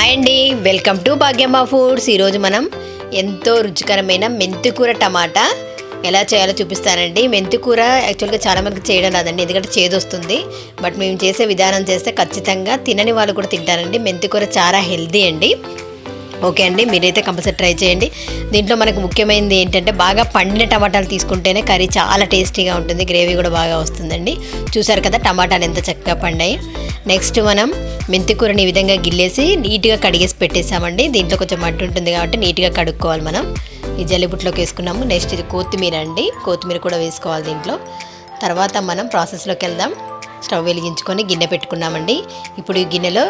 Hi అండి, welcome to Bhagyamma foods. ఈరోజు మనం ఎంతో రుచికరమైన మెంతికూర టమాటా ఎలా చేయాలో చూపిస్తానండి. మెంతికూర యాక్చువల్గా చాలా మందికి చేయడం రాదండి, ఎందుకంటే చేదొస్తుంది. బట్ మేము చేసే విధానం చేస్తే ఖచ్చితంగా తినని వాళ్ళు కూడా తింటారండి. మెంతికూర చాలా హెల్దీ అండి. ఓకే అండి, మీరైతే కంపల్సరీ ట్రై చేయండి. దీంట్లో మనకు ముఖ్యమైనది ఏంటంటే బాగా పండిన టమాటాలు తీసుకుంటేనే కర్రీ చాలా టేస్టీగా ఉంటుంది, గ్రేవీ కూడా బాగా వస్తుందండి. చూసారు కదా టమాటాలు ఎంత చక్కగా పండాయి. నెక్స్ట్ మనం మెంతికూరని ఈ విధంగా గిల్లేసి నీట్గా కడిగేసి పెట్టేసామండి. దీంట్లో కొంచెం మట్టి ఉంటుంది కాబట్టి నీట్గా కడుక్కోవాలి. మనం ఈ జల్లిబుట్లోకి వేసుకున్నాము. నెక్స్ట్ ఇది కొత్తిమీర అండి, కొత్తిమీర కూడా వేసుకోవాలి దీంట్లో. తర్వాత మనం ప్రాసెస్లోకి వెళ్దాం. స్టవ్ వెలిగించుకొని గిన్నె పెట్టుకున్నామండి. ఇప్పుడు ఈ గిన్నెలో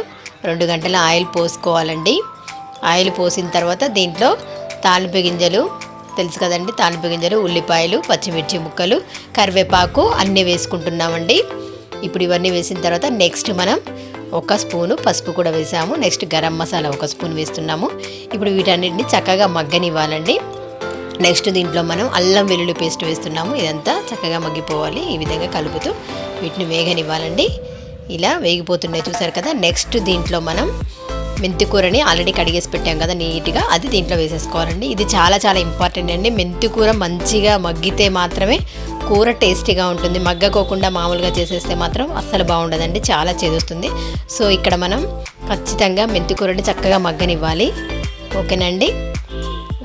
2 గంటల ఆయిల్ పోసుకోవాలండి. ఆయిల్ పోసిన తర్వాత దీంట్లో తాలింపు గింజలు తెలుసు కదండి, తాలింపు గింజలు, ఉల్లిపాయలు, పచ్చిమిర్చి ముక్కలు, కరివేపాకు అన్నీ వేసుకుంటున్నామండి. ఇప్పుడు ఇవన్నీ వేసిన తర్వాత నెక్స్ట్ మనం 1 స్పూను పసుపు కూడా వేసాము. నెక్స్ట్ గరం మసాలా 1 స్పూన్ వేస్తున్నాము. ఇప్పుడు వీటన్నిటిని చక్కగా మగ్గనివ్వాలండి. నెక్స్ట్ దీంట్లో మనం అల్లం వెల్లుల్లి పేస్ట్ వేస్తున్నాము. ఇదంతా చక్కగా మగ్గిపోవాలి. ఈ విధంగా కలుపుతూ వీటిని వేగనివ్వాలండి. ఇలా వేగిపోతున్నాయి చూసారు కదా. నెక్స్ట్ దీంట్లో మనం మెంతికూరని ఆల్రెడీ కడిగేసి పెట్టాం కదా నీట్గా, అది దీంట్లో వేసేసుకోవాలండి. ఇది చాలా చాలా ఇంపార్టెంట్ అండి. మెంతికూర మంచిగా మగ్గితే మాత్రమే కూర టేస్టీగా ఉంటుంది. మగ్గకోకుండా మామూలుగా చేసేస్తే మాత్రం అస్సలు బాగుండదండి, చాలా చేదొస్తుంది. సో ఇక్కడ మనం ఖచ్చితంగా మెంతికూరని చక్కగా మగ్గనివ్వాలి. ఓకేనండి.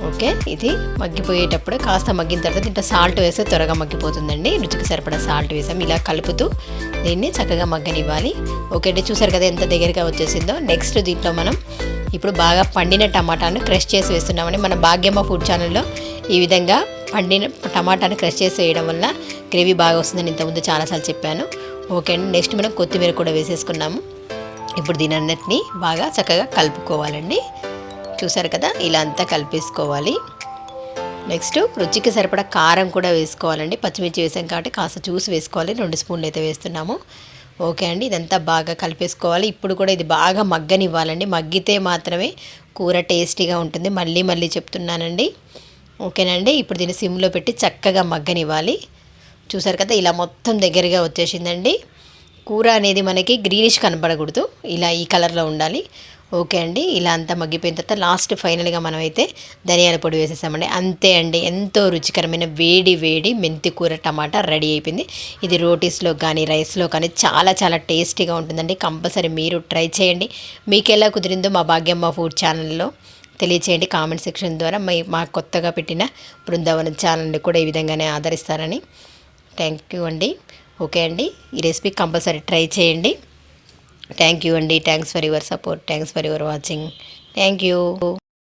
ఓకే, ఇది మగ్గిపోయేటప్పుడు కాస్త మగ్గిన తర్వాత దీంట్లో సాల్ట్ వేస్తే త్వరగా మగ్గిపోతుందండి. రుచికి సరిపడా సాల్ట్ వేసాం. ఇలా కలుపుతూ దీన్ని చక్కగా మగ్గనివ్వాలి. ఓకే అండి, చూసారు కదా ఎంత దగ్గరగా వచ్చేసిందో. నెక్స్ట్ దీంట్లో మనం ఇప్పుడు బాగా పండిన టమాటాను క్రష్ చేసి వేస్తున్నామని మన భాగ్యమ్మ ఫుడ్ ఛానల్లో ఈ విధంగా పండిన టమాటాను క్రష్ చేసి వేయడం వల్ల గ్రేవీ బాగా వస్తుందని ఇంతకుముందు చాలాసార్లు చెప్పాను. ఓకే అండి, నెక్స్ట్ మనం కొత్తిమీర కూడా వేసేసుకున్నాము. ఇప్పుడు దీని అన్నిటినీ బాగా చక్కగా కలుపుకోవాలండి. చూసారు కదా, ఇలా అంతా కలిపేసుకోవాలి. నెక్స్ట్ రుచికి సరిపడా కారం కూడా వేసుకోవాలండి. పచ్చిమిర్చి వేసాం కాబట్టి కాస్త చూసి వేసుకోవాలి. 2 స్పూన్లు అయితే వేస్తున్నాము. ఓకే అండి, ఇదంతా బాగా కలిపేసుకోవాలి. ఇప్పుడు కూడా ఇది బాగా మగ్గనివ్వాలండి. మగ్గితే మాత్రమే కూర టేస్టీగా ఉంటుంది. మళ్ళీ మళ్ళీ చెప్తున్నానండి. ఓకేనండి, ఇప్పుడు దీన్ని సిమ్లో పెట్టి చక్కగా మగ్గనివ్వాలి. చూసారు కదా, ఇలా మొత్తం దగ్గరగా వచ్చేసిందండి. కూర అనేది మనకి గ్రీనిష్ కనపడకూడదు, ఇలా ఈ కలర్లో ఉండాలి. ఓకే అండి, ఇలా అంతా మగ్గిపోయిన తర్వాత లాస్ట్ ఫైనల్గా మనమైతే ధనియాల పొడి వేసేసామండి. అంతే అండి, ఎంతో రుచికరమైన వేడి వేడి మెంతికూర టమాటా రెడీ అయిపోయింది. ఇది రోటీస్లో కానీ రైస్లో కానీ చాలా చాలా టేస్టీగా ఉంటుందండి. కంపల్సరీ మీరు ట్రై చేయండి. మీకు ఎలా కుదిరిందో మా భాగ్యమ్మ ఫుడ్ ఛానల్లో తెలియచేయండి కామెంట్ సెక్షన్ ద్వారా. మా కొత్తగా పెట్టిన బృందావనం ఛానల్ని కూడా ఈ విధంగానే ఆదరిస్తారని. థ్యాంక్ యూ అండి. ఓకే అండి, ఈ రెసిపీ కంపల్సరీ ట్రై చేయండి. థ్యాంక్ యూ అండి. Thanks for your support. Thanks for your watching. Thank you.